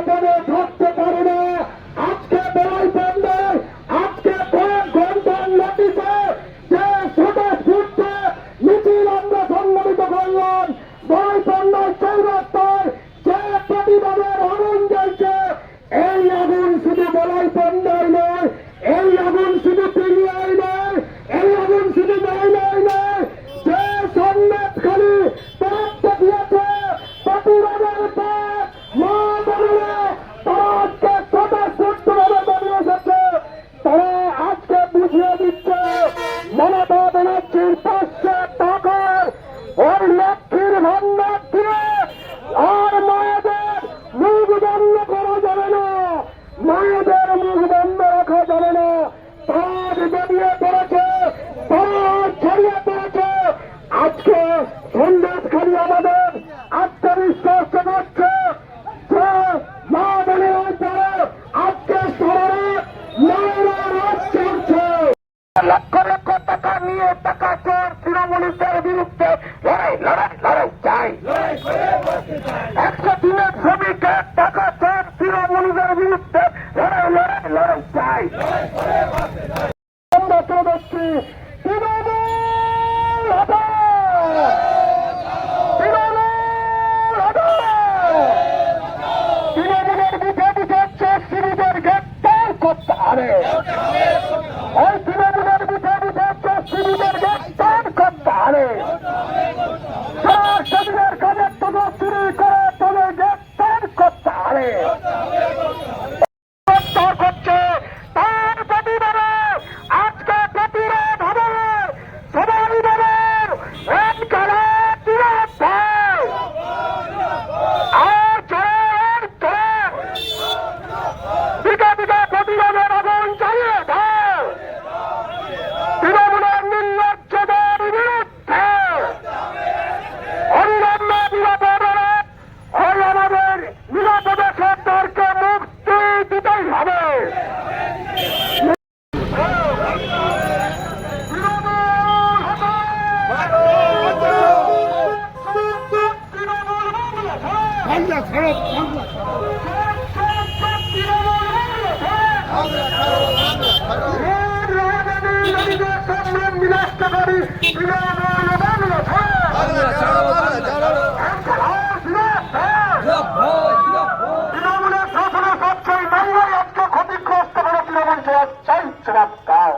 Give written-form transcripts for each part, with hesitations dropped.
ময়দানে থাকতে পারে না। আজকে বেলায় পান্ডে আজকে কয়েক ঘন্টার নোটিশে যে ছোটে ফুটতে মিছিল আমরা সংগঠিত করলাম বেলায় পান্ডার চৌরাস্তায় যে প্রতিবাদের আগুন জ্বলছে, এই আগুন শুধু বেলায় পান্ডায় নয়, এই আগুন শুধু পিলিয়ায় নয়, এই আগুন শুধু মহিলায় নয়, যে সন্ন্যাসখালী প্রাপ্ত দিয়েছে প্রতিবাদের পর মা বোনেরা তারা আজকে স্বতঃস্ফূর্তভাবে বেরিয়ে এসেছে। তারা আজকে বুঝিয়ে দিচ্ছে মমতা ব্যানার্জির 500 টাকার ওই লক্ষ্মীর ভান্ডার দিয়ে আর মায়েদের মুখ বন্ধ করা যাবে না, মায়েদের মুখ বন্ধ রাখা যাবে না। তার বেরিয়ে পড়েছে, তার ছড়িয়ে পড়েছে। আজকে সন্ন্যাসখালী আমাদের আত্মবিশ্বাস জানাচ্ছে যে মা বোনেরা পরে আজকে শহরে মায়েরা রাজ চলছে। লক্ষ লক্ষ টাকা নিয়ে টাকা চোর তৃণমূলীদের বিরুদ্ধে লড়াই লড়াই লড়াই চাই। 100 দিনের শ্রমিকের টাকা চোর তৃণমূলীদের বিরুদ্ধে লড়াই লড়াই লড়াই চাই। আমরা চলে যাচ্ছি তৃণমূল হটাও, তৃণমূল হটাও। তৃণমূলের বুঝে বুঝাচ্ছে সিরিজের গ্রেপ্তার করতে হবে। ওই তৃণমূলের বুঝে বুঝাচ্ছে সিরিজের গ্রেপ্তার করতে হবে। যারা শরীরের কাজের থেকে চুরি করে তাদের গ্রেপ্তার করতে হবে। গ্রেপ্তার করছে তার প্রতিবাদে আজকে প্রতিরোধ হবে। সবাই বলেন ইনকিলাব জিন্দাবাদ। আর জোর জোর দিকে দিকে প্রতিরোধের আগুন জ্বালিয়ে দাও। তৃণমূলের নির্লজ্জদের বিরুদ্ধে অন্যান্য নিরাপদের ওই আমাদের নিরাপদে সরকারকে মুক্তি দিতেই হবে। তৃণমূলের শাসনে সবচেয়ে বাংলায় আজকে ক্ষতিগ্রস্ত করে তৃণমূল চাই চমৎকার।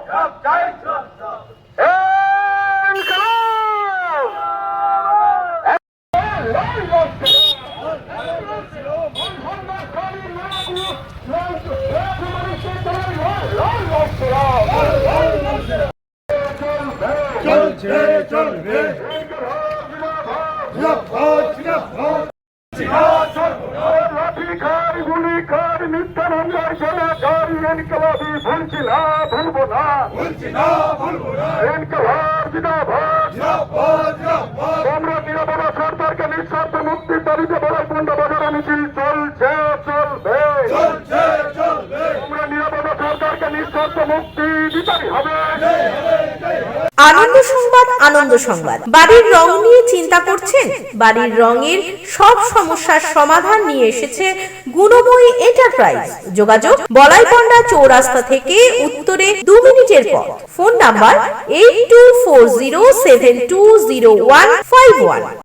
চলছে চলবে লাঠিখার গুলিখার মিথ্যা মামলার জেলাকারী ইনকিলাবি ভুলছি না ভুলবো না, ইনকিলাব জিন্দাবাদ। আমরা নিরাপদ সরকারকে নিঃস্বার্থ মুক্তির দাবিতে বেলায় পান্ডা বাজারে মিছিল চলছে চলবে। আমরা নিরাপদ সরকারকে নিঃস্বার্থ মুক্তি দিতেই হবে। আনন্দ সংবাদ, আনন্দ সংবাদ। বাড়ির রং নিয়ে চিন্তা করছেন? বাড়ির রঙের সব সমস্যার সমাধান নিয়ে এসেছে গুণময়ী এন্টারপ্রাইজ। যোগাযোগ বলাইপান্ডা চৌরাস্তা থেকে উত্তরে 2 মিনিটের পথ। Phone number 8240720151।